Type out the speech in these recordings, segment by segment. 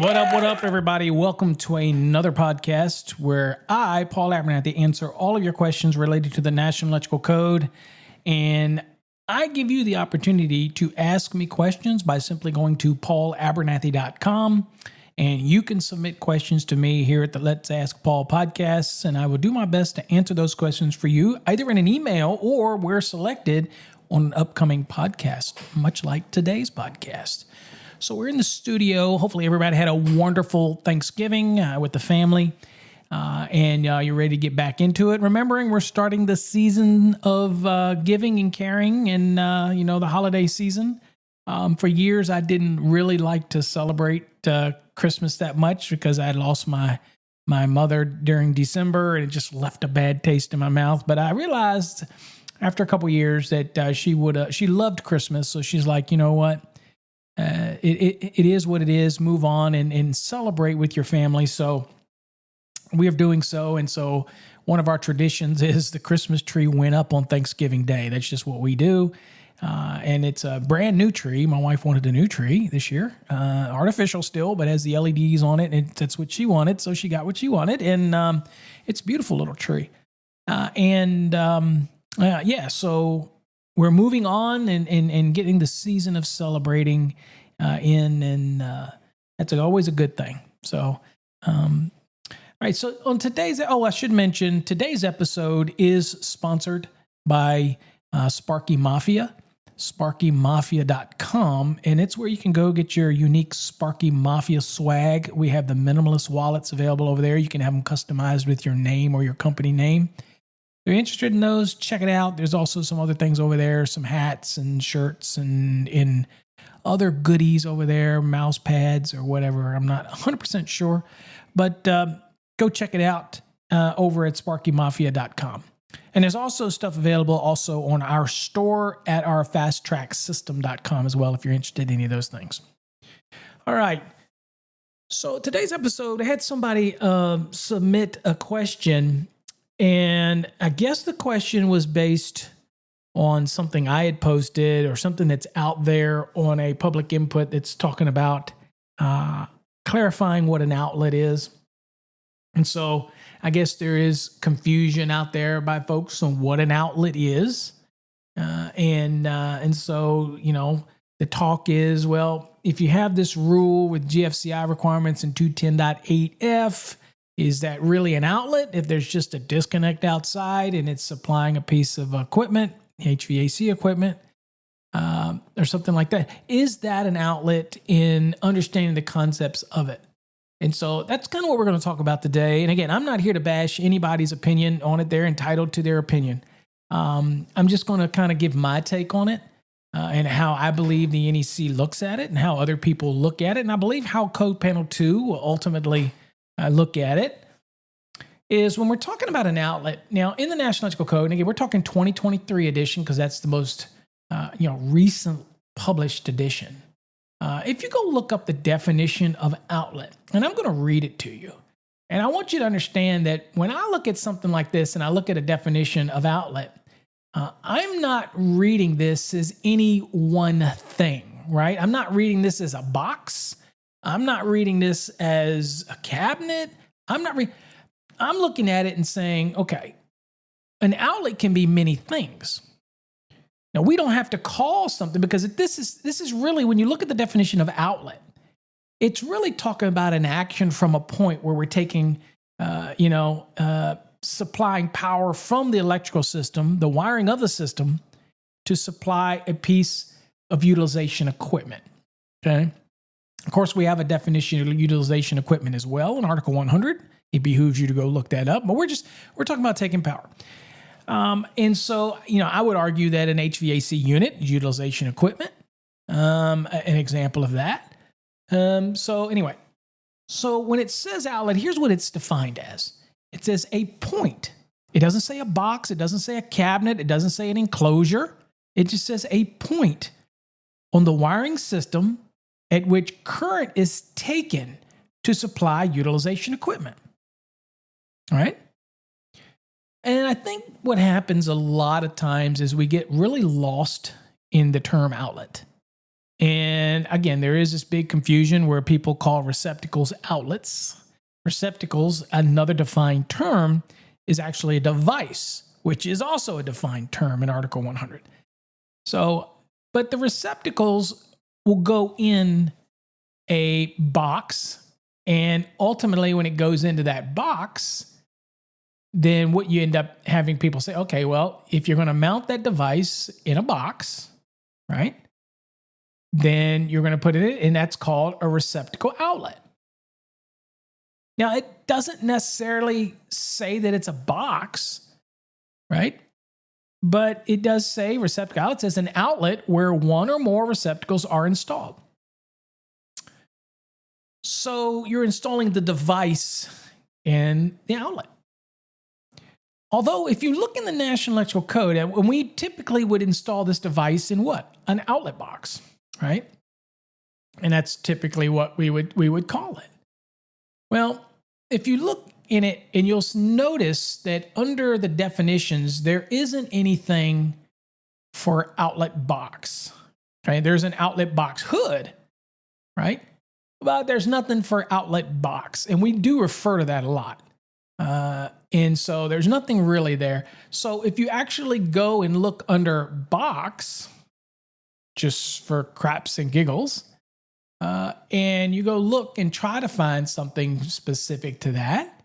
What up, everybody? Welcome to another podcast where I, Paul Abernathy, answer all of your questions related to the National Electrical Code. And I give you the opportunity to ask me questions by simply going to paulabernathy.com. And you can submit questions to me here at the Let's Ask Paul podcasts. And I will do my best to answer those questions for you, either in an email or where selected on an upcoming podcast, much like today's podcast. So we're in the studio. Hopefully everybody had a wonderful Thanksgiving with the family, and you're ready to get back into it. Remembering we're starting the season of giving and caring and, the holiday season. For years, I didn't really like to celebrate Christmas that much because I had lost my mother during December, and it just left a bad taste in my mouth. But I realized after a couple years that she loved Christmas. So she's like, you know what? It is what it is. Move on and celebrate with your family. So we are doing so. And so one of our traditions is the Christmas tree went up on Thanksgiving Day. That's just what we do. And it's a brand new tree. My wife wanted a new tree this year, artificial still, but has the LEDs on it. And that's what she wanted. So she got what she wanted. And it's a beautiful little tree. So we're moving on and getting the season of celebrating in, and that's always a good thing. So, all right. So on I should mention today's episode is sponsored by Sparky Mafia, sparkymafia.com, and it's where you can go get your unique Sparky Mafia swag. We have the minimalist wallets available over there. You can have them customized with your name or your company name. If you're interested in those, check it out. There's also some other things over there, some hats and shirts and other goodies over there, mouse pads or whatever. I'm not 100% sure, but go check it out over at sparkymafia.com. And there's also stuff available also on our store at our fasttracksystem.com as well if you're interested in any of those things. All right. So today's episode, I had somebody submit a question. And I guess the question was based on something I had posted or something that's out there on a public input that's talking about clarifying what an outlet is. And so I guess there is confusion out there by folks on what an outlet is. And so, the talk is, well, if you have this rule with GFCI requirements in 210.8F, is that really an outlet if there's just a disconnect outside and it's supplying a piece of equipment, HVAC equipment, or something like that? Is that an outlet in understanding the concepts of it? And so that's kind of what we're going to talk about today. And again, I'm not here to bash anybody's opinion on it. They're entitled to their opinion. I'm just going to kind of give my take on it and how I believe the NEC looks at it and how other people look at it. And I believe how Code Panel 2 will ultimately look at it is when we're talking about an outlet. Now, in the National Electrical Code, and again, we're talking 2023 edition because that's the most recent published edition. If you go look up the definition of outlet, and I'm going to read it to you, and I want you to understand that when I look at something like this and I look at a definition of outlet, I'm not reading this as any one thing, right? I'm not reading this as a box. I'm not reading this as a cabinet. I'm looking at it and saying, okay, an outlet can be many things. Now, we don't have to call something because this is really, when you look at the definition of outlet, it's really talking about an action from a point where we're taking, supplying power from the electrical system, the wiring of the system, to supply a piece of utilization equipment, okay? Of course, we have a definition of utilization equipment as well in Article 100. It behooves you to go look that up, but we're talking about taking power. And so, I would argue that an HVAC unit is utilization equipment, an example of that. So when it says outlet, here's what it's defined as. It says a point. It doesn't say a box. It doesn't say a cabinet. It doesn't say an enclosure. It just says a point on the wiring system at which current is taken to supply utilization equipment. All right? And I think what happens a lot of times is we get really lost in the term outlet. And again, there is this big confusion where people call receptacles outlets. Receptacles, another defined term, is actually a device, which is also a defined term in Article 100. So, but the receptacles will go in a box, and ultimately when it goes into that box, then what you end up having people say, okay, well, if you're going to mount that device in a box, right, then you're going to put it in, and that's called a receptacle outlet. Now, it doesn't necessarily say that it's a box, right? But it does say receptacle outlets as an outlet where one or more receptacles are installed. So you're installing the device in the outlet. Although if you look in the National Electrical Code, and we typically would install this device in what? An outlet box, right? And that's typically what we would call it. Well, if you look in it, and you'll notice that under the definitions, there isn't anything for outlet box. Okay, there's an outlet box hood, right? But there's nothing for outlet box, and we do refer to that a lot. And so there's nothing really there. So if you actually go and look under box, just for craps and giggles, and you go look and try to find something specific to that,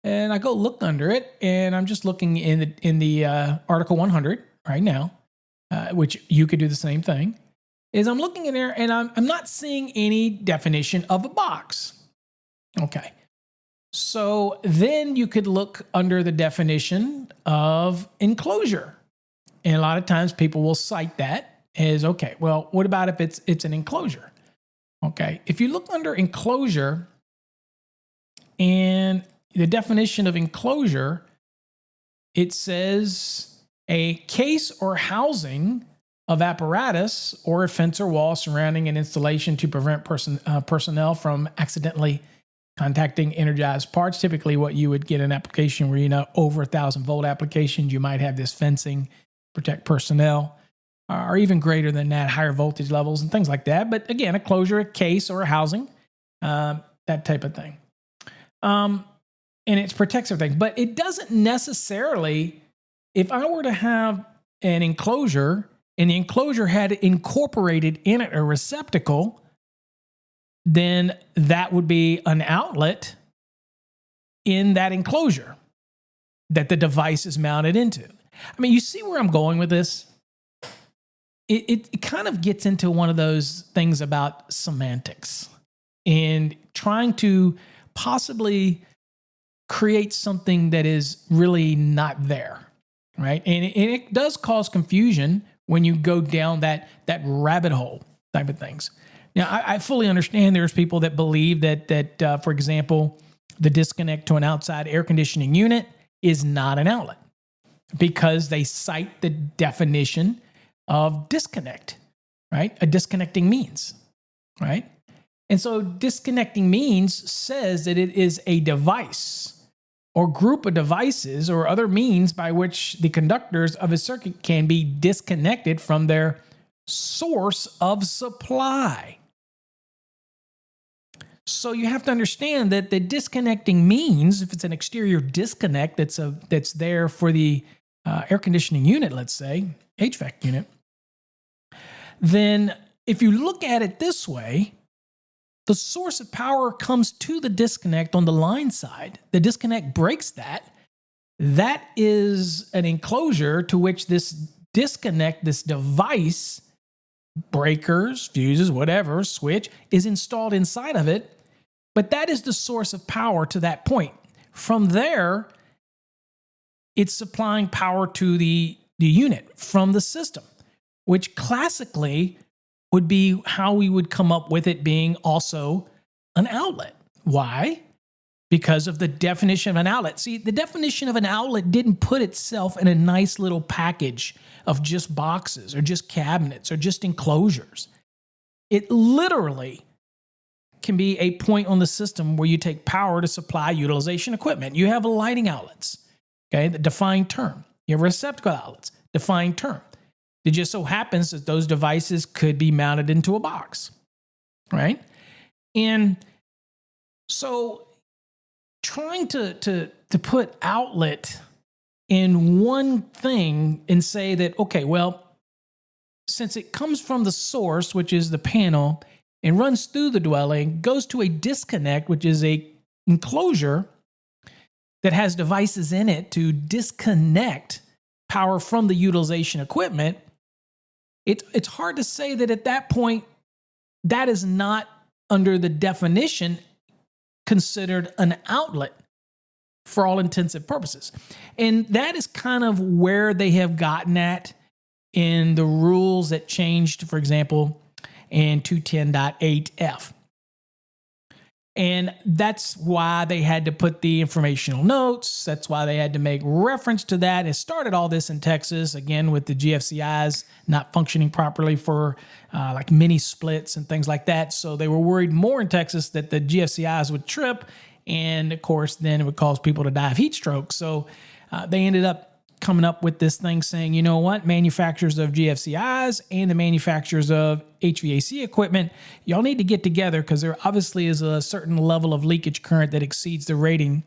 and I go look under it, and I'm just looking in the Article 100 right now, which you could do the same thing, is I'm looking in there, and I'm not seeing any definition of a box. Okay. So then you could look under the definition of enclosure. And a lot of times people will cite that as, okay, well, what about if it's an enclosure? Okay. If you look under enclosure, and the definition of enclosure, it says a case or housing of apparatus or a fence or wall surrounding an installation to prevent personnel from accidentally contacting energized parts. Typically what you would get an application where, over 1,000 volt applications, you might have this fencing, protect personnel, or even greater than that, higher voltage levels and things like that. But again, a closure, a case or a housing, that type of thing. And it protects everything. But it doesn't necessarily, if I were to have an enclosure and the enclosure had incorporated in it a receptacle, then that would be an outlet in that enclosure that the device is mounted into. I mean, you see where I'm going with this? It kind of gets into one of those things about semantics and trying to possibly create something that is really not there, right? And it does cause confusion when you go down that rabbit hole type of things. Now, I fully understand there's people that believe that for example, the disconnect to an outside air conditioning unit is not an outlet because they cite the definition of disconnect, right? A disconnecting means, right? And so disconnecting means says that it is a device or group of devices or other means by which the conductors of a circuit can be disconnected from their source of supply. So you have to understand that the disconnecting means, if it's an exterior disconnect that's there for the air conditioning unit, let's say, HVAC unit, then if you look at it this way, the source of power comes to the disconnect on the line side. The disconnect breaks that. That is an enclosure to which this disconnect, this device, breakers, fuses, whatever, switch, is installed inside of it. But that is the source of power to that point. From there, it's supplying power to the unit from the system, which classically would be how we would come up with it being also an outlet. Why? Because of the definition of an outlet. See, the definition of an outlet didn't put itself in a nice little package of just boxes or just cabinets or just enclosures. It literally can be a point on the system where you take power to supply utilization equipment. You have lighting outlets, okay, the defined term. You have receptacle outlets, defined term. It just so happens that those devices could be mounted into a box, right? And so trying to put outlet in one thing and say that, okay, well, since it comes from the source, which is the panel, and runs through the dwelling, goes to a disconnect, which is a enclosure that has devices in it to disconnect power from the utilization equipment, it's hard to say that at that point, that is not under the definition considered an outlet for all intents and purposes. And that is kind of where they have gotten at in the rules that changed, for example, in 210.8F. And that's why they had to put the informational notes. That's why they had to make reference to that. It started all this in Texas, again, with the GFCIs not functioning properly for like mini splits and things like that. So they were worried more in Texas that the GFCIs would trip. And of course, then it would cause people to die of heat stroke. So they ended up coming up with this thing saying, you know what, manufacturers of GFCIs and the manufacturers of HVAC equipment, y'all need to get together because there obviously is a certain level of leakage current that exceeds the rating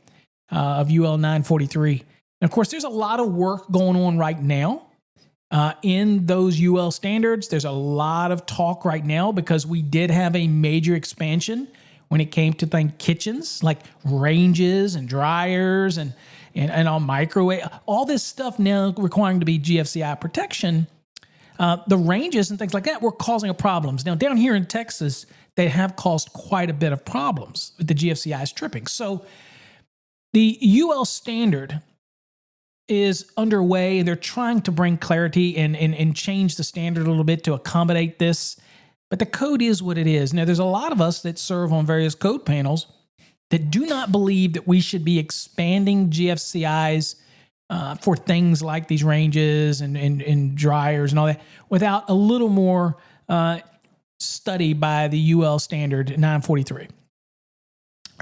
of UL 943. And of course, there's a lot of work going on right now in those UL standards. There's a lot of talk right now because we did have a major expansion when it came to kitchens, like ranges and dryers and on microwave, all this stuff now requiring to be GFCI protection. The ranges and things like that were causing problems. Now, down here in Texas, they have caused quite a bit of problems with the GFCIs tripping. So the UL standard is underway, and they're trying to bring clarity and change the standard a little bit to accommodate this. But the code is what it is. Now, there's a lot of us that serve on various code panels that do not believe that we should be expanding GFCIs for things like these ranges and dryers and all that without a little more study by the UL standard 943.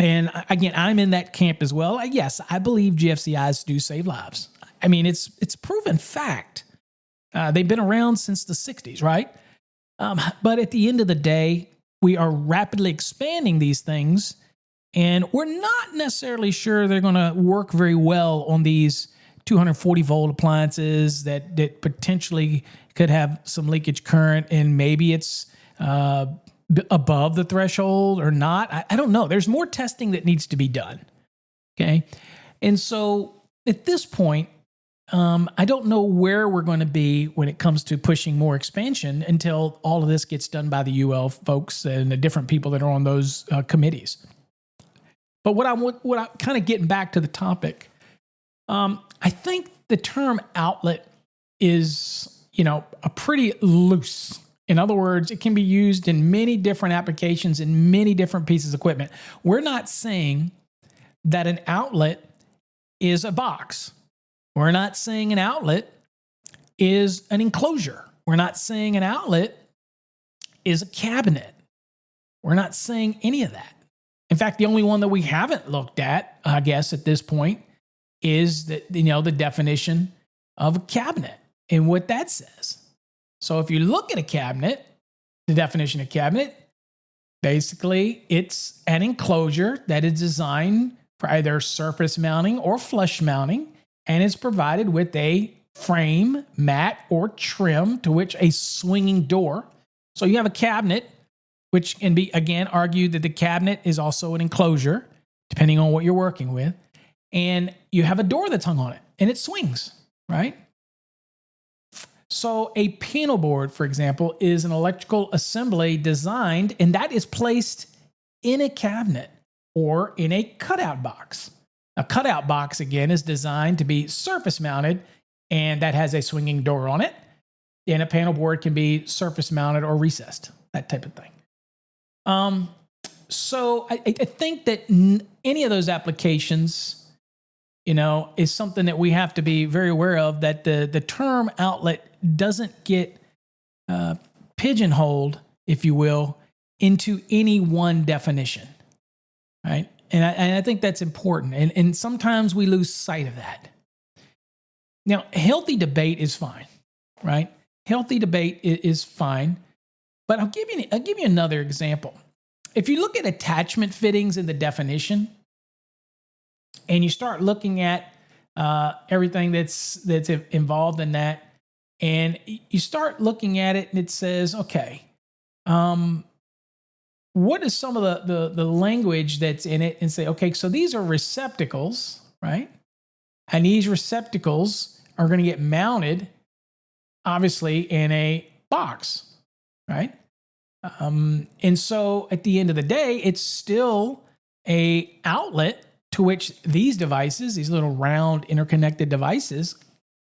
And again, I'm in that camp as well. Yes, I believe GFCIs do save lives. I mean, it's proven fact. They've been around since the 60s, right? But at the end of the day, we are rapidly expanding these things, and we're not necessarily sure they're going to work very well on these 240 volt appliances that potentially could have some leakage current, and maybe it's above the threshold or not. I don't know. There's more testing that needs to be done. Okay. And so at this point, I don't know where we're going to be when it comes to pushing more expansion until all of this gets done by the UL folks and the different people that are on those committees. But what I kind of getting back to the topic, I think the term outlet is, a pretty loose. In other words, it can be used in many different applications in many different pieces of equipment. We're not saying that an outlet is a box. We're not saying an outlet is an enclosure. We're not saying an outlet is a cabinet. We're not saying any of that. In fact, the only one that we haven't looked at, I guess, at this point is the definition of a cabinet and what that says. So if you look at a cabinet, the definition of cabinet, basically it's an enclosure that is designed for either surface mounting or flush mounting, and is provided with a frame, mat, or trim to which a swinging door. So you have a cabinet, which can be, again, argued that the cabinet is also an enclosure, depending on what you're working with. And you have a door that's hung on it, and it swings, right? So a panel board, for example, is an electrical assembly designed, and that is placed in a cabinet or in a cutout box. A cutout box, again, is designed to be surface mounted, and that has a swinging door on it. And a panel board can be surface mounted or recessed, that type of thing. So I think that any of those applications, is something that we have to be very aware of, that the term outlet doesn't get pigeonholed, if you will, into any one definition, right? And I think that's important. And sometimes we lose sight of that. Now, healthy debate is fine, right? healthy debate is fine. But I'll give you another example. If you look at attachment fittings in the definition, and you start looking at everything that's involved in that, and you start looking at it, and it says, okay, what is some of the language that's in it, and say, okay, so these are receptacles, right? And these receptacles are going to get mounted, obviously, in a box, right? And so at the end of the day, it's still a outlet to which these devices, these little round interconnected devices,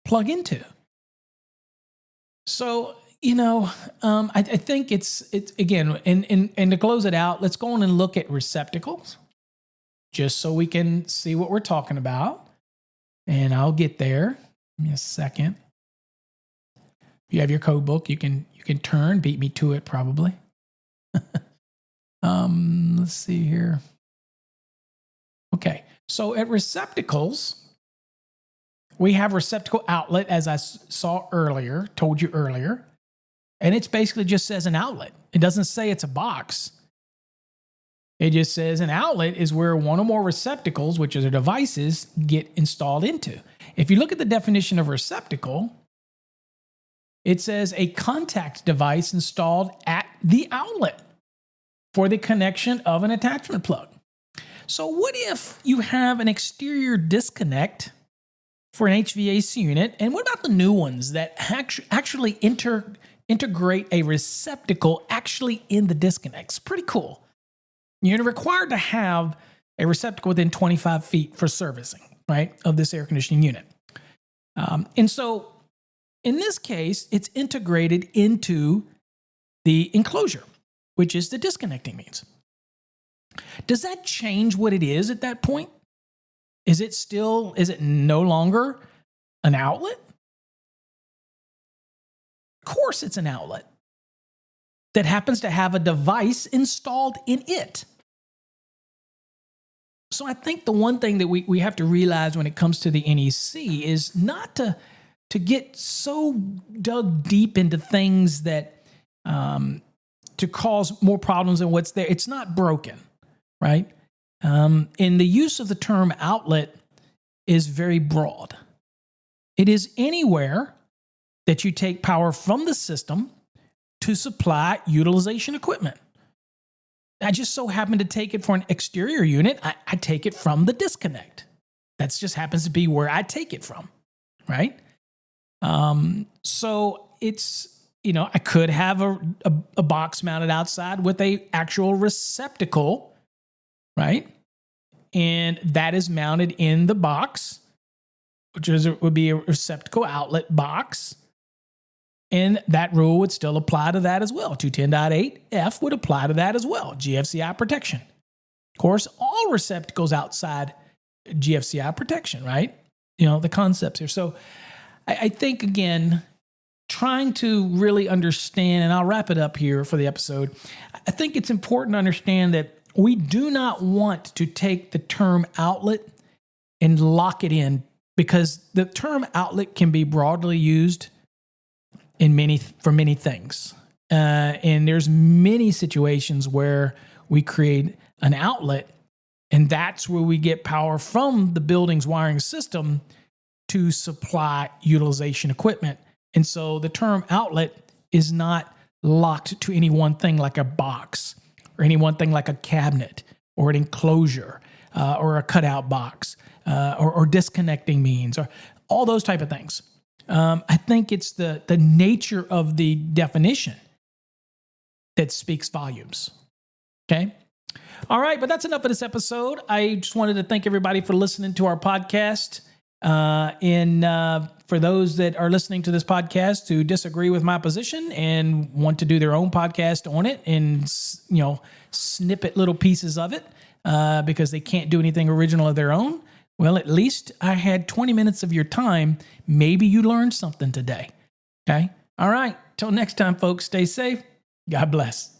plug into. So, I think it's again, and to close it out, let's go on and look at receptacles, just so we can see what we're talking about. And I'll get there. Give me a second. If you have your code book, you can turn, beat me to it probably. Let's see here. Okay, so at receptacles, we have receptacle outlet, as I told you earlier, and it's basically just says an outlet. It doesn't say it's a box. It just says an outlet is where one or more receptacles, which are the devices, get installed into. If you look at the definition of receptacle, it says a contact device installed at the outlet for the connection of an attachment plug. So what if you have an exterior disconnect for an HVAC unit? And what about the new ones that actually integrate a receptacle actually in the disconnects? Pretty cool. You're required to have a receptacle within 25 feet for servicing, right, of this air conditioning unit. And so in this case, it's integrated into the enclosure, which is the disconnecting means. Does that change what it is at that point? Is it no longer an outlet? Of course it's an outlet that happens to have a device installed in it. So I think the one thing that we have to realize when it comes to the NEC is not to get so dug deep into things that to cause more problems than what's there. It's not broken, right? And the use of the term outlet is very broad. It is anywhere that you take power from the system to supply utilization equipment. I just so happen to take it for an exterior unit. I take it from the disconnect. That just happens to be where I take it from, right? So it's, I could have a box mounted outside with a actual receptacle, right? And that is mounted in the box, which would be a receptacle outlet box. And that rule would still apply to that as well. 210.8F would apply to that as well. GFCI protection. Of course, all receptacles outside GFCI protection, right? The concepts here. So I think, again, trying to really understand, and I'll wrap it up here for the episode. I think it's important to understand that we do not want to take the term outlet and lock it in, because the term outlet can be broadly used for many things. And there's many situations where we create an outlet, and that's where we get power from the building's wiring system to supply utilization equipment. And so the term outlet is not locked to any one thing like a box, or any one thing like a cabinet, or an enclosure, or a cutout box, or disconnecting means, or all those type of things. I think it's the nature of the definition that speaks volumes. Okay? All right, but that's enough of this episode. I just wanted to thank everybody for listening to our podcast. And for those that are listening to this podcast who disagree with my position and want to do their own podcast on it and, snippet little pieces of it because they can't do anything original of their own, well, at least I had 20 minutes of your time. Maybe you learned something today. Okay? All right. Till next time, folks, stay safe. God bless.